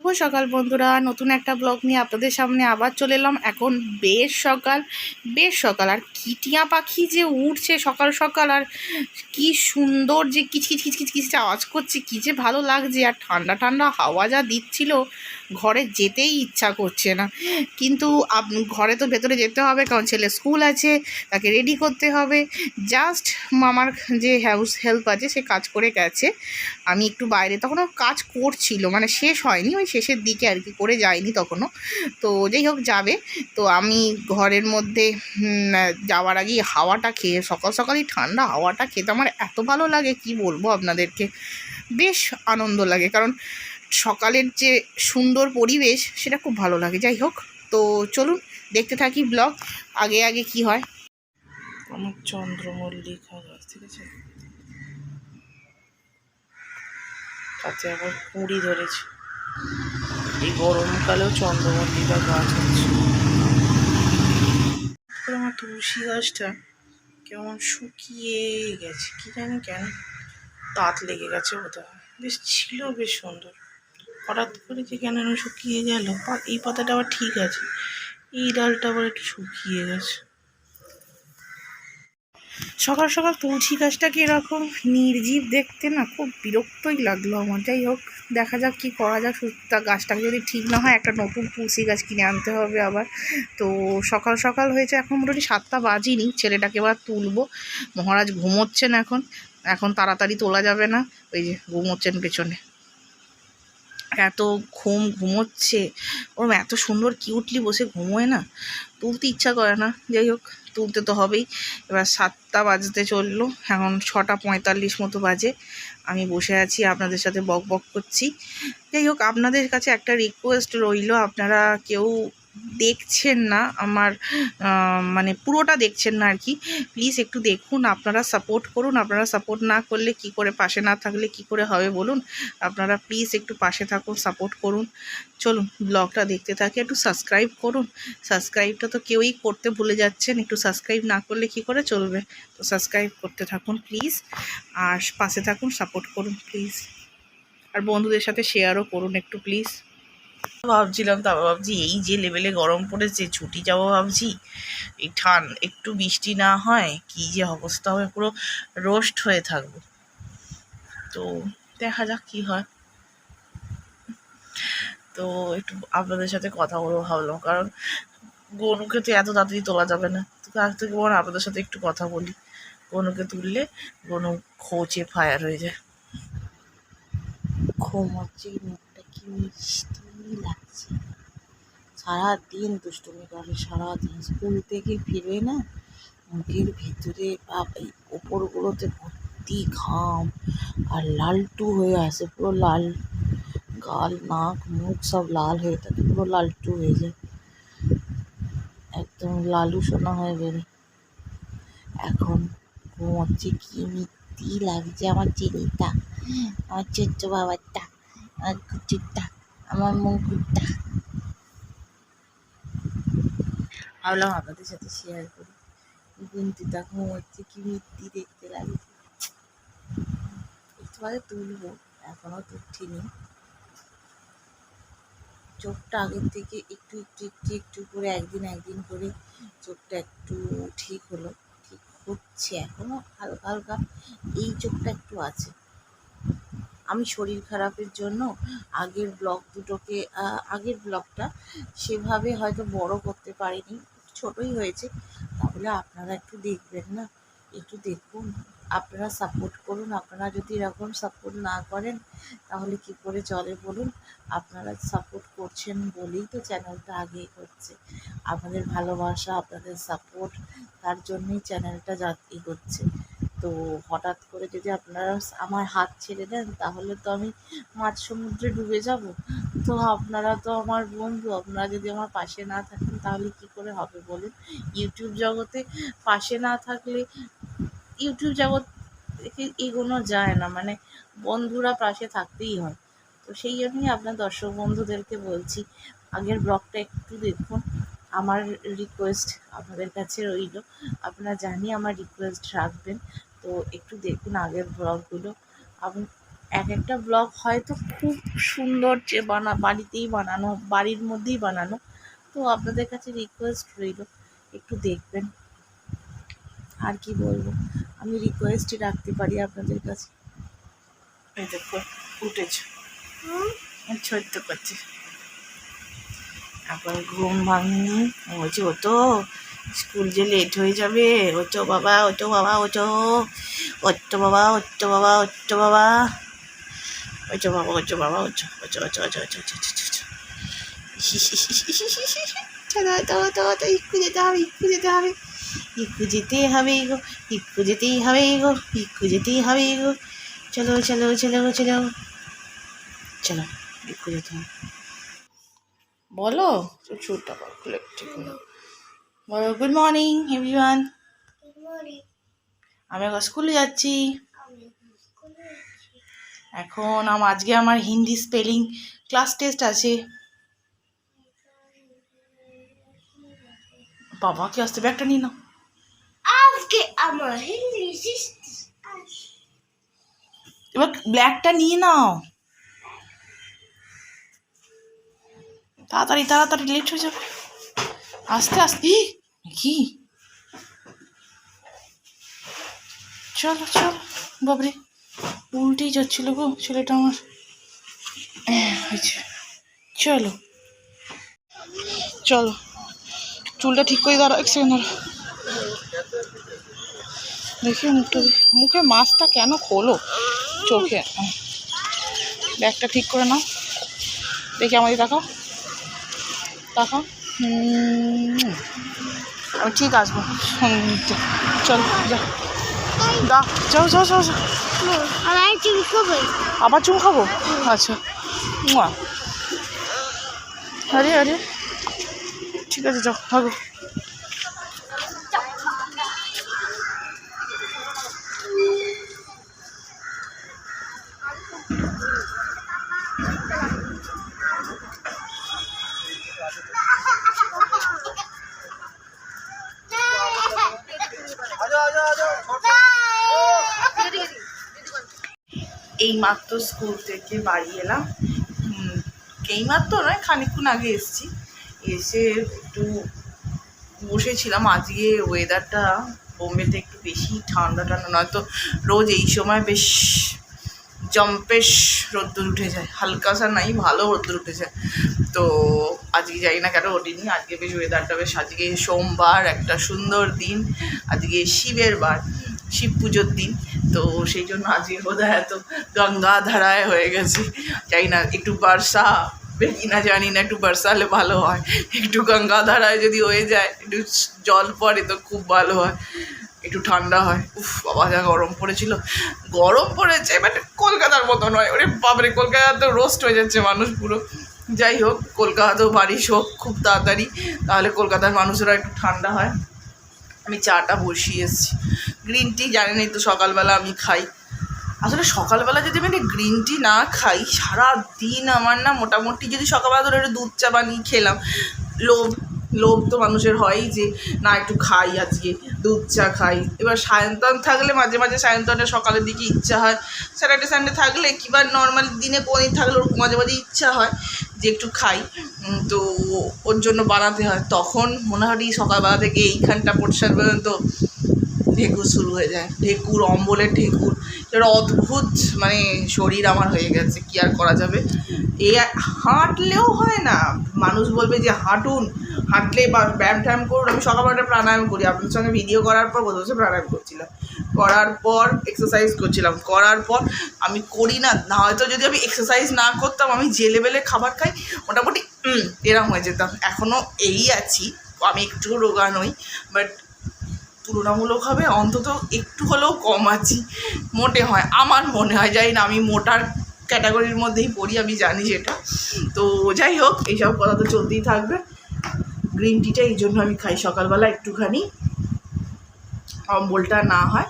শুভ সকাল বন্ধুরা, নতুন একটা ব্লগ নিয়ে আপনাদের সামনে আবার চলে এলাম। এখন বেশ সকাল আর কি টিয়া পাখি যে উঠছে সকাল সকাল, আর কি সুন্দর যে কিচকিচ কিচকিচ কিচকিচ আওয়াজ করছে, কি যে ভালো লাগছে। আর ঠান্ডা ঠান্ডা হাওয়া যা দিচ্ছিল, ঘরে যেতেই ইচ্ছা করছে না। কিন্তু ঘরে তো ভেতরে যেতে হবে, কারণ ছেলে স্কুল আছে, তাকে রেডি করতে হবে। জাস্ট মামার যে হাউস হেল্প আছে সে কাজ করে গেছে, আমি একটু বাইরে তখনও কাজ করছিল, মানে শেষ হয়নি, ওই শেষের দিকে আর কি, করে যায়নি তখনও। তো যাই হোক যাবে। তো আমি ঘরের মধ্যে যাওয়ার আগেই হাওয়াটা খেয়ে, সকাল সকালই ঠান্ডা হাওয়াটা খেতে আমার এত ভালো লাগে, কি বলবো আপনাদেরকে। বেশ আনন্দ লাগে, কারণ সকালের যে সুন্দর পরিবেশ সেটা খুব ভালো লাগে। যাই হোক, তো চলুন দেখতে থাকি ব্লগ। আগে আগে কি হয়। আমার চন্দ্রমল্লিকা গাছ, ঠিক আছে, তাতে আবার কুঁড়ি ধরেছে। এই গরমকালেও চন্দ্রমল্লিকা গাছ হচ্ছে। আমার তুলসী গাছটা কেমন শুকিয়ে গেছে, কি জানি কেন, তাঁত লেগে গেছে বোধহয়। বেশ ছিল, বেশ সুন্দর, হঠাৎ করে যে কেন শুকিয়ে গেল। এই পাতাটা আবার ঠিক আছে, এই ডালটা আবার একটু শুকিয়ে গেছে। সকাল সকাল তুলসী গাছটাকে এরকম নির্জীব দেখতে না খুব বিরক্তই লাগলো আমার। যাই হোক, দেখা যাক কি করা যাক। তা গাছটাকে যদি ঠিক না হয়, একটা নতুন তুলসী গাছ কিনে আনতে হবে আবার। তো সকাল সকাল হয়েছে, এখন মোটামুটি 7টা বাজিনি, ছেলেটাকে এবার তুলবো। মহারাজ ঘুমোচ্ছেন এখন, এখন তাড়াতাড়ি তোলা যাবে না, ওই যে ঘুমোচ্ছেন পেছনে, এত ঘুমোচ্ছে। ওরম এত সুন্দর কিউটলি বসে ঘুমোয় না, তুলতে ইচ্ছা করে না। যাই হোক, তুলতে তো হবেই। এবার 7টা বাজতে চললো, এখন 6:45 মতো বাজে। আমি বসে আছি, আপনাদের সাথে বক বক করছি। যাই হোক, আপনাদের কাছে একটা রিকোয়েস্ট রইল, আপনারা কেউ দেখছেন না আমার, মানে পুরোটা দেখছেন না আর কি, প্লিজ একটু দেখুন, আপনারা সাপোর্ট করুন। আপনারা সাপোর্ট না করলে কি করে, পাশে না থাকলে কি করে হবে বলুন। আপনারা প্লিজ একটু পাশে থাকুন, সাপোর্ট করুন। চলুন ব্লগটা দেখতে থাকি। একটু সাবস্ক্রাইব করুন, সাবস্ক্রাইবটা তো কেউই করতে ভুলে যাচ্ছেন, একটু সাবস্ক্রাইব না করলে কি করে চলবে। তো সাবস্ক্রাইব করতে থাকুন প্লিজ, আর পাশে থাকুন, সাপোর্ট করুন প্লিজ। আর বন্ধুদের সাথে শেয়ারও করুন একটু প্লিজ। ভাবছিলাম, তারপর ভাবছি এই যে লেভেলে গরম পড়েছে, ছুটি যাবো ভাবছি। এই একটু বৃষ্টি না হয় কি যে অবস্থা হবে, পুরো রোস্ট হয়ে থাকবো। তো দেখা যাক কি হয়। তো একটু আপনাদের সাথে কথা বলবো ভাবলাম, কারণ গনুকে তো এত তাড়াতাড়ি তোলা যাবে না। তো তার থেকে বরং আপনাদের সাথে একটু কথা বলি। গনুকে তুললে গনু খোঁচে ফায়ার হয়ে যায়। ঘুমাচ্ছে, মুখটা কি মিষ্টি লাগছে। সারাদিন দুষ্টুমি করে, সারাদিন স্কুল থেকে ফিরে না, মুখের ভিতরে বা এই ওপরগুলোতে ভর্তি ঘাম, আর লালটু হয়ে আসে, পুরো লাল, গাল নাক মুখ সব লাল হয়ে থাকে, পুরো লালটু হয়ে যায়, একদম লালু সোনা হয়ে বেরোয়। এখন ঘুমোচ্ছে, কি মিষ্টি লাগছে আমার চিনিটা, আমার ছোট্ট বাবারটা, আমার কুচুরটা, আমার মুকুরটা। ভাবলাম আপনাদের সাথে শেয়ার করি। কিন্তু তা ঘুমোচ্ছে, কি মিষ্টি দেখতে লাগছে। একটু আগে তুলবো, এখনো তুলছিনি। চোখটা আগের থেকে একটু একটু একটু একটু করে, একদিন একদিন করে চোখটা একটু ঠিক হলো, ঠিক হচ্ছে, এখনো হালকা হালকা এই চোখটা একটু আছে। আমি শরীর খারাপের জন্য আগের ব্লগটা সেভাবে হয়তো বড় করতে পারিনি, ছোটই হয়েছে। তাহলে আপনারা একটু দেখবেন না, একটু দেখুন, আপনারা সাপোর্ট করুন। আপনারা যদি এরকম সাপোর্ট না করেন তাহলে কি করে চলে বলুন। আপনারা সাপোর্ট করছেন বলেই তো চ্যানেলটা আগেই করছে। আপনাদের ভালোবাসা, আপনাদের সাপোর্ট, তার জন্যই চ্যানেলটা এগোচ্ছে। তো হঠাৎ করে যদি আপনারা আমার হাত ছেড়ে দেন, তাহলে তো আমি মাঝ সমুদ্রে ডুবে যাব। তো আপনারা তো আমার বন্ধু, আপনারা যদি আমার পাশে না থাকেন তাহলে কি করে হবে বলুন। ইউটিউব জগতে পাশে না থাকলে ইউটিউব জগৎ থেকে এগোনো যায় না, মানে বন্ধুরা পাশে থাকতেই হয়। তো সেই জন্যই আপনার দর্শক বন্ধুদেরকে বলছি, আগের ব্লগটা একটু দেখুন। আমার রিকোয়েস্ট আপনাদের কাছে রইল, আপনারা জানি আমার রিকোয়েস্ট রাখবেন। তো একটু দেখুন আগের ব্লগগুলো। এক একটা ব্লগ হয়তো খুব সুন্দর যে বাড়িতেই বানানো, বাড়ির মধ্যেই বানানো। তো আপনাদের কাছে রিকোয়েস্ট রইল, একটু দেখবেন। আর কি বলবো, আমি রিকোয়েস্টই রাখতে পারি আপনাদের কাছে। এই দেখো উঠেছে, ছোট্ট করছে, এখন ঘুম ভাঙনি। বলছি ও তো স্কুল যে লেট হয়ে যাবে, ওটো বাবা ওটো বাবা ওটো, ওটো বাবা ওটো বাবা ওটো বাবা ওটো বাবা ওটো বাবা ওটো ওটো ওটো ওটো ওটো ওটো ওটো। চলো তো তো তো ইক্কু যেতে হবে, ইক্কু যেতে হবে, ইক্কু যেতে হবে গো, ইক্কু যেতেই হবে গো, ইক্কু যেতেই হবে গো। চলো চলো চলো চলো চলো, ইক্কু যেতে হবে। বলো চুলটা খুলে ঠিক হলো। বলো গুড মর্নিং এভরিওয়ান। আমি এখন স্কুলে যাচ্ছি। এখন আজকে আমার হিন্দি স্পেলিং ক্লাস টেস্ট আছে। বাবা কি আসতে ব্যাগটা নিয়ে নাও। আজকে আমার হিন্দি এবার ব্ল্যাকটা নিয়ে নাও, তাড়াতাড়ি তাড়াতাড়ি, লেট হয়ে যাবে। আস্তে আস্তে কি, চলো চলো। বাবরে উল্টেই যাচ্ছিল গো ছেলেটা আমার। চলো চলো, চুলটা ঠিক করে দাঁড়া, এক সেকেন্ড দাঁড়া। দেখি মুখটা, মুখে মাস্কটা কেন খোলো, চোখে ব্যাগটা ঠিক করে নাও। দেখি আমাদের তাকাও তাকাও। আমি ঠিক আসবো, চল যা দা, যাও যাও যাও যাও। আবার চুম খাবো? আচ্ছা, আরে আরে ঠিক আছে, যাও ভাগো। এই মাত্র স্কুল থেকে বাড়ি এলাম। এই মাত্র নয়, খানিকক্ষণ আগে এসেছি। এসে একটু বসেছিলাম। আজকে ওয়েদারটা বোম্বেতে একটু বেশি ঠান্ডা ঠান্ডা, নয়তো রোজ এই সময় বেশ জম্পেশ রোদ্দুর উঠে যায়, হালকাসা নাই ভালো রোদ্দুর উঠে যায়। তো আজকে যাই না কেন ওঠেনি। আজকে বেশ ওয়েদারটা বেশ, আজকে সোমবার, একটা সুন্দর দিন, আজকে শিবের বার, শিব পুজোর দিন। তো সেই জন্য আজকে বোধহয় এত গঙ্গা ধারায় হয়ে গেছে। জানি না একটু বর্ষা কিনা জানি না, একটু বর্ষা হলে ভালো হয়। একটু গঙ্গা ধারায় যদি হয়ে যায়, একটু জল পড়ে তো খুব ভালো হয়, একটু ঠান্ডা হয়। উফ বাবা যা গরম পড়েছিল, গরম পড়েছে, বাট কলকাতার মতো নয়। ওরে বাবারে, কলকাতা তো রোস্ট হয়ে যাচ্ছে মানুষ পুরো। যাই হোক, কলকাতাতেও বারিশ হোক খুব তাড়াতাড়ি, তাহলে কলকাতার মানুষেরা একটু ঠান্ডা হয়। আমি চাটা বসিয়ে এসেছি, গ্রিন টি জানেনই তো সকালবেলা আমি খাই। আসলে সকালবেলা যদি আমি গ্রিন টি না খাই, সারা দিন আমার না মোটামুটি, যদি সকালবেলা ধরে একটু দুধ চা বানিয়ে খেলাম, লোভ লোভ তো মানুষের হয়ই যে না একটু খাই, আজকে দুধ চা খাই। এবার সায়ন্তন থাকলে মাঝে মাঝে সায়ন্তনের সকালের দিকে ইচ্ছা হয়, স্যাটারডে সানডে থাকলে কিংবা নর্মাল দিনে পনির থাকলে ওর মাঝে মাঝে ইচ্ছা হয় যে একটু খাই। তো ওর জন্য বানাতে হয়, তখন মনে হয় সকালবেলা থেকে এইখানটা পোর্শন পর্যন্ত ঢেকুর শুরু হয়ে যায়, ঢেকুর, অম্বলের ঢেকুর। এটা অদ্ভুত মানে শরীর আমার হয়ে গেছে, কি আর করা যাবে। এ হাঁটলেও হয় না, মানুষ বলবে যে হাঁটুন, হাঁটলে বা ব্যায়াম ট্যায়াম করুন। আমি সকালবেলা প্রাণায়াম করি, আপনার সঙ্গে ভিডিও করার পর বসে বসে প্রাণায়াম করছিলাম, করার পর এক্সারসাইজ করছিলাম, করার পর আমি করি না, না হয়তো যদি আমি এক্সারসাইজ না করতাম, আমি যে লেভেলে খাবার খাই মোটামুটি এরম হয়ে যেতাম। এখনও এই আছি, আমি একটু রোগা নই, বাট তুলনামূলকভাবে অন্তত একটু হলেও কম আছি মোটে হয়, আমার মনে হয়। জানি না, আমি মোটার ক্যাটাগরির মধ্যেই পড়ি, আমি জানি সেটা। তো যাই হোক, এইসব কথা তো চলতেই থাকবে। গ্রিন টিটা এই জন্য আমি খাই সকালবেলা একটুখানি, অম্বলটা না হয়।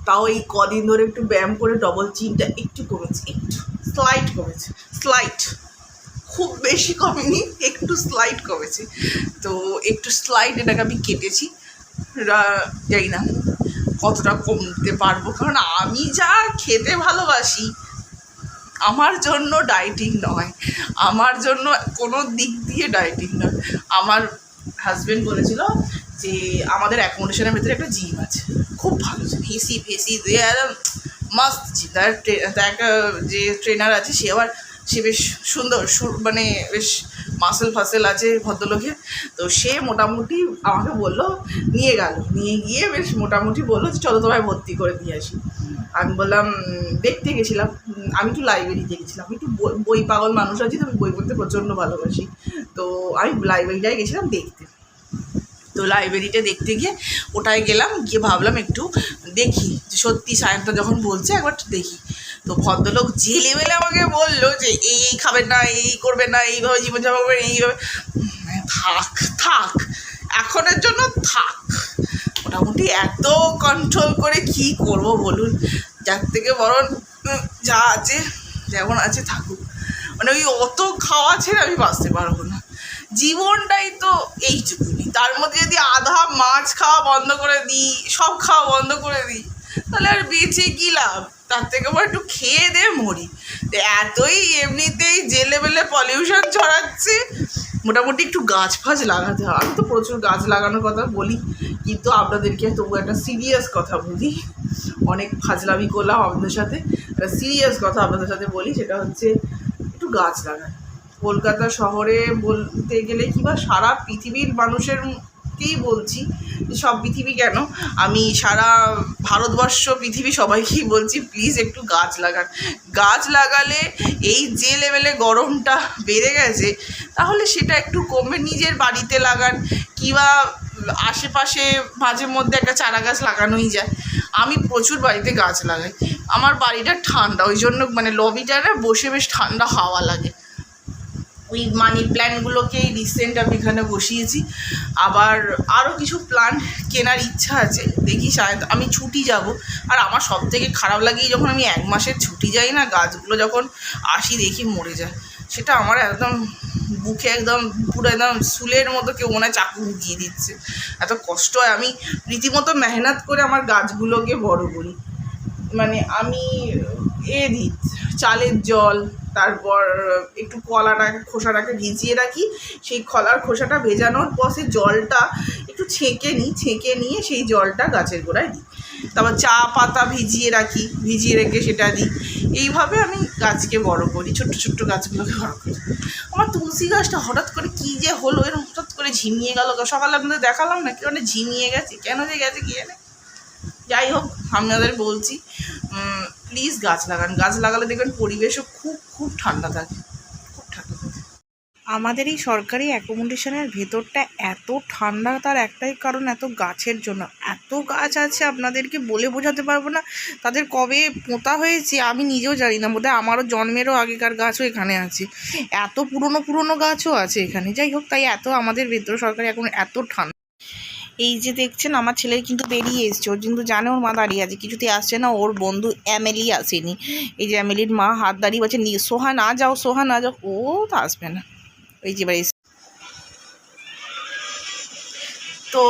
তাও এই কদিন ধরে একটু ব্যায়াম করে ডবল চিনটা একটু কমেছে, একটু স্লাইট কমেছে, স্লাইট, খুব বেশি কমেনি, একটু স্লাইট কমেছে। তো একটু স্লাইট এটাকে আমি কেটেছি, জানি না কতটা কমতে পারবো, কারণ আমি যা খেতে ভালোবাসি আমার জন্য ডায়েটিং নয়, আমার জন্য কোনো দিক দিয়ে ডায়েটিং নয়। আমার হাজবেন্ড বলেছিল যে আমাদের অ্যাকোমোডেশনের ভেতরে একটা জিম আছে, খুব ভালো জিম, এসি ফেসি দিয়ে একদম মাস্ত জিম। তার একটা যে ট্রেনার আছে সে বেশ সুন্দর, মানে বেশ মাসেল ফাসেল আছে ভদ্রলোকের। তো সে মোটামুটি আমাকে বললো, নিয়ে গিয়ে বেশ মোটামুটি বললো যে চলো তোমায় ভর্তি করে দিয়ে আসি। আমি বললাম, দেখতে গেছিলাম, আমি একটু লাইব্রেরিতে গেছিলাম, একটু বই পাগল মানুষ আছি, তো আমি বই পড়তে প্রচণ্ড ভালোবাসি। তো আমি লাইব্রেরিটায় গেছিলাম দেখতে। তো লাইব্রেরিটা দেখতে গিয়ে ওটায় গেলাম, গিয়ে ভাবলাম একটু দেখি যে সত্যি সায়নটা যখন বলছে একবার দেখি। তো ভদ্রলোক যে লেভেলে আমাকে বললো যে এই খাবেন না, এই করবেন না, এইভাবে জীবনযাপন করবেন, এইভাবে, থাক এখনের জন্য থাক। মোটামুটি এত কন্ট্রোল করে কি করব বলুন, যার থেকে বরং যা আছে যেমন আছে থাকুক। মানে ওই অত খাওয়া ছেড়ে আমি বাঁচতে পারবো না, জীবনটাই তো এইটুকুনি। তার মধ্যে যদি আধা মাছ খাওয়া বন্ধ করে দিই, সব খাওয়া বন্ধ করে দিই, তাহলে আর বেঁচে কী লাভ? তার থেকে আবার একটু খেয়ে দে মরি। এতই এমনিতেই যে লেভেলে পলিউশন ছড়াচ্ছে, মোটামুটি একটু গাছ ফাছ লাগাতে হয়। আমি তো প্রচুর গাছ লাগানোর কথা বলি, কিন্তু আপনাদেরকে তবু একটা সিরিয়াস কথা বলি। অনেক ফাজলামি করলাম আপনাদের সাথে, একটা সিরিয়াস কথা আপনাদের সাথে বলি, সেটা হচ্ছে একটু গাছ লাগান। কলকাতা শহরে বলতে গেলে কিংবা সারা পৃথিবীর মানুষেরকেই বলছি, সব পৃথিবী কেন, আমি সারা ভারতবর্ষ পৃথিবী সবাইকেই বলছি, প্লিজ একটু গাছ লাগান। গাছ লাগালে এই যে লেভেলে গরমটা বেড়ে গেছে, তাহলে সেটা একটু কমে। নিজের বাড়িতে লাগান কিংবা আশেপাশে মাঝে মধ্যে একটা চারা গাছ লাগানোই যায়। আমি প্রচুর বাড়িতে গাছ লাগাই, আমার বাড়িটা ঠান্ডা, ওই জন্য মানে লবিটারে বসে বেশ ঠান্ডা হাওয়া লাগে। ওই মানি প্ল্যান্টগুলোকেই রিসেন্ট আমি এখানে বসিয়েছি। আবার আরও কিছু প্লান্ট কেনার ইচ্ছা আছে, দেখি শায়দ আমি ছুটি যাব। আর আমার সব থেকে খারাপ লাগে যখন আমি 1 মাসের ছুটি যাই না, গাছগুলো যখন আসি দেখি মরে যায়, সেটা আমার একদম বুকে একদম পুরো একদম চুলের মতো কেউ মনে হয় চাকু দিয়ে দিচ্ছে, এত কষ্ট হয়। আমি রীতিমতো মেহনত করে আমার গাছগুলোকে বড় করি। মানে আমি দিই চালের জল, তারপর একটু খোসাটাকে ভিজিয়ে রাখি, সেই কলার খোসাটা ভেজানোর পর সেই জলটা একটু ছেঁকে নিয়ে সেই জলটা গাছের গোড়ায় দিই। তারপর চা পাতা ভিজিয়ে রেখে সেটা দিই। এইভাবে আমি গাছকে বড় করি, ছোট্ট গাছগুলোকে বড় করি। আমার তুলসী গাছটা হঠাৎ করে কী যে হলো, এরকম হঠাৎ করে ঝিমিয়ে গেল। সকালে আপনাদের দেখালাম না, কেউ ঝিমিয়ে গেছে, কেন যে গেছে কি জানে। যাই হোক, আপনাদের বলছি প্লিজ গাছ লাগান। গাছ লাগালে দেখবেন পরিবেশও খুব ঠান্ডা থাকে, খুব ঠান্ডা থাকে। আমাদের এই সরকারি অ্যাকোমোডেশনের ভেতরটা এত ঠান্ডা, তার একটাই কারণ এত গাছের জন্য। এত গাছ আছে আপনাদেরকে বলে বোঝাতে পারবো না। তাদের কবে পোঁতা হয়েছে আমি নিজেও জানি না, বোধহয় আমারও জন্মেরও আগেকার গাছও এখানে আছে, এত পুরনো গাছও আছে এখানে। যাই হোক, তাই আমাদের ভেতর সরকারি এখন এত ঠান্ডা। এই যে দেখছেন আমার ছেলে কিন্তু বেরিয়ে এসছে, ওর কিন্তু জানে ওর মা দাঁড়িয়ে আছে, কিছুতে আসছে না। ওর বন্ধু অ্যামেলি আসেনি, এই যে অ্যামেলির মা হাত দাঁড়িয়ে বলছে সোহা না যাও, ও তো আসবে না। ওই যে এবার তো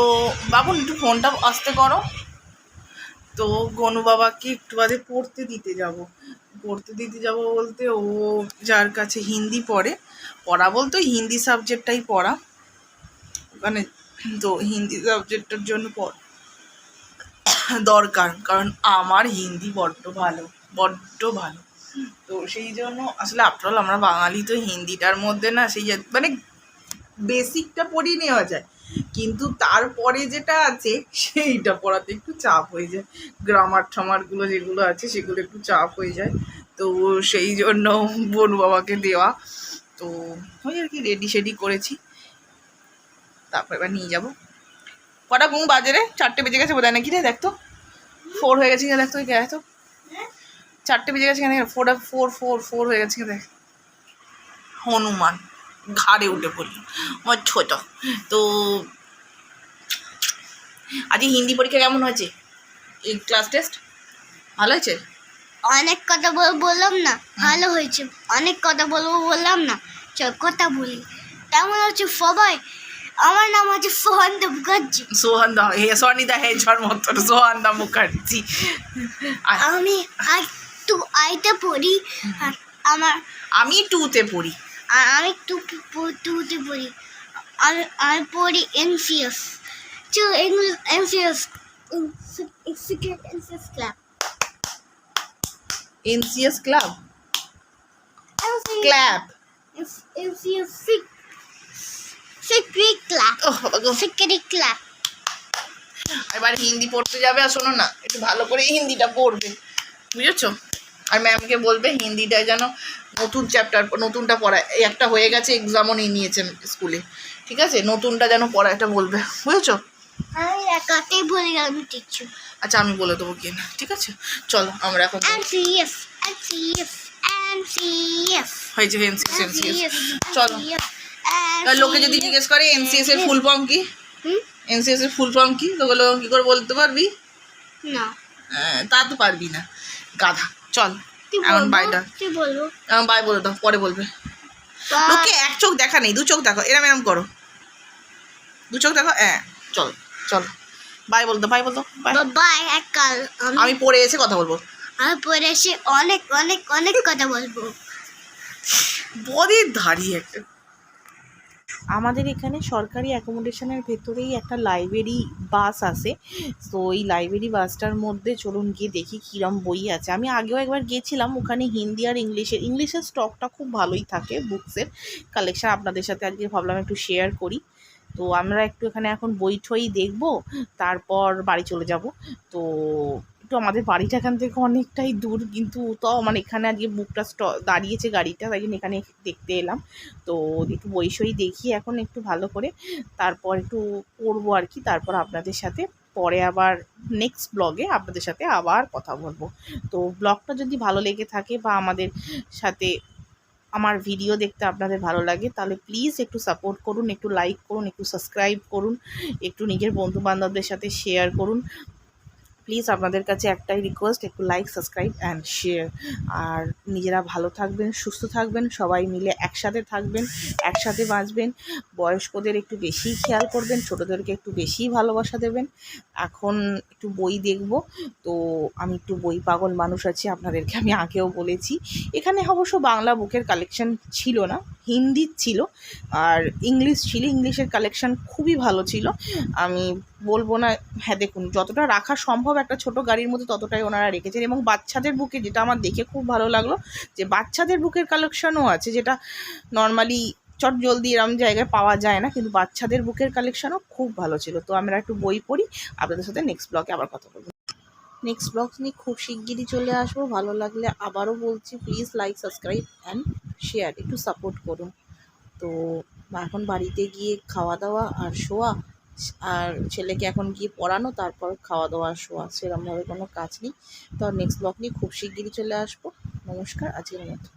বাবুন একটু ফোনটা আসতে করো। তো গনু বাবাকে একটু বাদে পড়তে দিতে যাব বলতে, ও যার কাছে হিন্দি পড়া বলতে হিন্দি সাবজেক্টটাই পড়া ওখানে। তো হিন্দি সাবজেক্টের জন্য দরকার, কারণ আমার হিন্দি বড্ড ভালো। তো সেই জন্য আসলে আফটারঅল আমরা বাঙালি, তো হিন্দিটার মধ্যে না সেই মানে বেসিকটা পড়িয়ে নেওয়া যায়, কিন্তু তারপরে যেটা আছে সেইটা পড়াতে একটু চাপ হয়ে যায়। গ্রামারগুলো যেগুলো আছে সেগুলো একটু চাপ হয়ে যায়। তো সেই জন্য বনু বাবাকে দেওয়া। তো ওই আর কি রেডি করেছি, তারপর এবার নিয়ে যাবো। কটা ঘুম বাজে রে? 4টে বেজে গেছে বোধ হয় নাকি রে? দেখতো 4 হয়ে গেছে, দেখতো তো 4টে বেজে গেছে, কেন 4 হয়ে গেছে, দেখ। হনুমান ঘাড়ে উঠে পড়ল আমার ছোট। তো আজকে হিন্দি পরীক্ষা কেমন হয়েছে? এই ক্লাস টেস্ট ভালো হয়েছে? অনেক কথা বললাম না, ভালো হয়েছে। অনেক কথা বললাম না, চল কথা বলি। কেমন হচ্ছে সবাই? আমার নাম হচ্ছে সোহানদা মুখার্জি। সোহানিদা হেজর মতন সোহানদা মুখার্জি। আমি আইতে পড়ি, আর আমার আমি 2-তে পড়ি। আমি টুতে পড়ি। আমি পড়ি NCS English NCS secret NCS club NCS club club. NCS secret club ও বাবা গো, সিক্রেট ক্লাব। এবার হিন্দি পড়তে যাবে, আর শোনো না, একটু ভালো করে হিন্দিটা পড়বে, বুঝেছো? আর ম্যামকে বলবে হিন্দিটা যেন নতুন চ্যাপ্টার, নতুনটা পড়ায়। এই একটা হয়ে গেছে, এক্সামও নিয়ে নিয়েছে স্কুলে, ঠিক আছে? নতুনটা যেন পড়ায়টা বলবে, বুঝেছো? আমি একাতেই বলে গেলাম টিচু। আচ্ছা আমি বলে দেবো কি না, ঠিক আছে? চলো আমরা এখন এনসিএস এনসিএস এনসিএস হয়েছে এনসিএস এনসিএস। চলো, আর লোকে যদি জিজ্ঞেস করে এনসিএস এর ফুল ফর্ম কি, এনসিএস এর ফুল ফর্ম কি, তো বলো কি করে বলতে পারবি? না তা তো পারবি না, গাধা। চল তুই এখন বলবো, বাইটা, তুই বলবো। এখন বাই বলে দাও, পরে বলবে। লোকে এক চোখ দেখা নেই, 2 চোখ দেখো, এরম এরম করো, 2 চোখ দেখো। চল চল, বাই বল দাও, বাই বল দাও, বাই। বাই। এক কাল আমি পড়ে এসে কথা বলবো। আমি পরে এসে অনেক অনেক অনেক কথা বলবো। বদির ধারি একটা। আমাদের এখানে সরকারি অ্যাকোমোডেশনের ভেতরেই একটা লাইব্রেরি বাস আছে। তো এই লাইব্রেরি বাসটার মধ্যে চলুন গিয়ে দেখি কীরম বই আছে। আমি আগেও একবার গিয়েছিলাম, ওখানে হিন্দি আর ইংলিশের স্টকটা খুব ভালোই থাকে, বুকসের কালেকশান। আপনাদের সাথে আজকে ভাবলাম একটু শেয়ার করি। তো আমরা একটু এখানে এখন বই ঠই দেখবো, তারপর বাড়ি চলে যাব। তো একটু আমাদের বাড়িটা এখান থেকে অনেকটাই দূর, কিন্তু তাও মানে এখানে আজকে বুকটা দাঁড়িয়েছে গাড়িটা, তাই জন্য এখানে দেখতে এলাম। তো একটু বই সই দেখি এখন একটু ভালো করে, তারপর একটু পড়বো আর কি। তারপর আপনাদের সাথে পরে আবার নেক্সট ব্লগে আপনাদের সাথে আবার কথা বলবো। তো ব্লগটা যদি ভালো লেগে থাকে বা আমাদের সাথে আমার ভিডিও দেখতে আপনাদের ভালো লাগে, তাহলে প্লিজ একটু সাপোর্ট করুন, একটু লাইক করুন, একটু সাবস্ক্রাইব করুন, একটু নিজের বন্ধুবান্ধবদের সাথে শেয়ার করুন। প্লিজ আপনাদের কাছে একটাই রিকোয়েস্ট, একটু লাইক, সাবস্ক্রাইব অ্যান্ড শেয়ার। আর নিজেরা ভালো থাকবেন, সুস্থ থাকবেন, সবাই মিলে একসাথে থাকবেন, একসাথে বাঁচবেন। বয়স্কদের একটু বেশিই খেয়াল করবেন, ছোটোদেরকে একটু বেশিই ভালোবাসা দেবেন। এখন একটু বই দেখব। তো আমি একটু বই পাগল মানুষ আছি, আপনাদেরকে আমি আগেও বলেছি। এখানে অবশ্য বাংলা বুকের কালেকশন ছিল না, হিন্দির ছিল আর ইংলিশ ছিল। ইংলিশের কালেকশন খুবই ভালো ছিল, আমি বলবো না। হ্যাঁ দেখুন, যতটা রাখা সম্ভব একটা ছোট গাড়ির মধ্যে ততটাই ওনারা রেখেছেন। এবং বাচ্চাদের বুকে, যেটা আমার দেখে খুব ভালো লাগলো, যে বাচ্চাদের বুকের কালেকশনও আছে, যেটা নর্মালি চট জলদি এরম জায়গায় পাওয়া যায় না, কিন্তু বাচ্চাদের বুকের কালেকশনও খুব ভালো ছিল। তো আমরা একটু বই পড়ি, আপনাদের সাথে নেক্সট ব্লগে আবার কথা বলবো। নেক্সট ব্লগ নিয়ে খুব শিগগিরই চলে আসবো। ভালো লাগলে আবারও বলছি, please like, subscribe and share, একটু সাপোর্ট করুন। তো এখন বাড়িতে গিয়ে খাওয়া দাওয়া আর শোয়া, আর ছেলেকে এখন গিয়ে পড়ানো, তারপর খাওয়া দাওয়া আর শোয়া, সেরকমভাবে কোনো কাজ নেই। তো নেক্সট ব্লগ নিয়ে খুব শিগগিরই চলে আসবো। নমস্কার, আজকের মতো।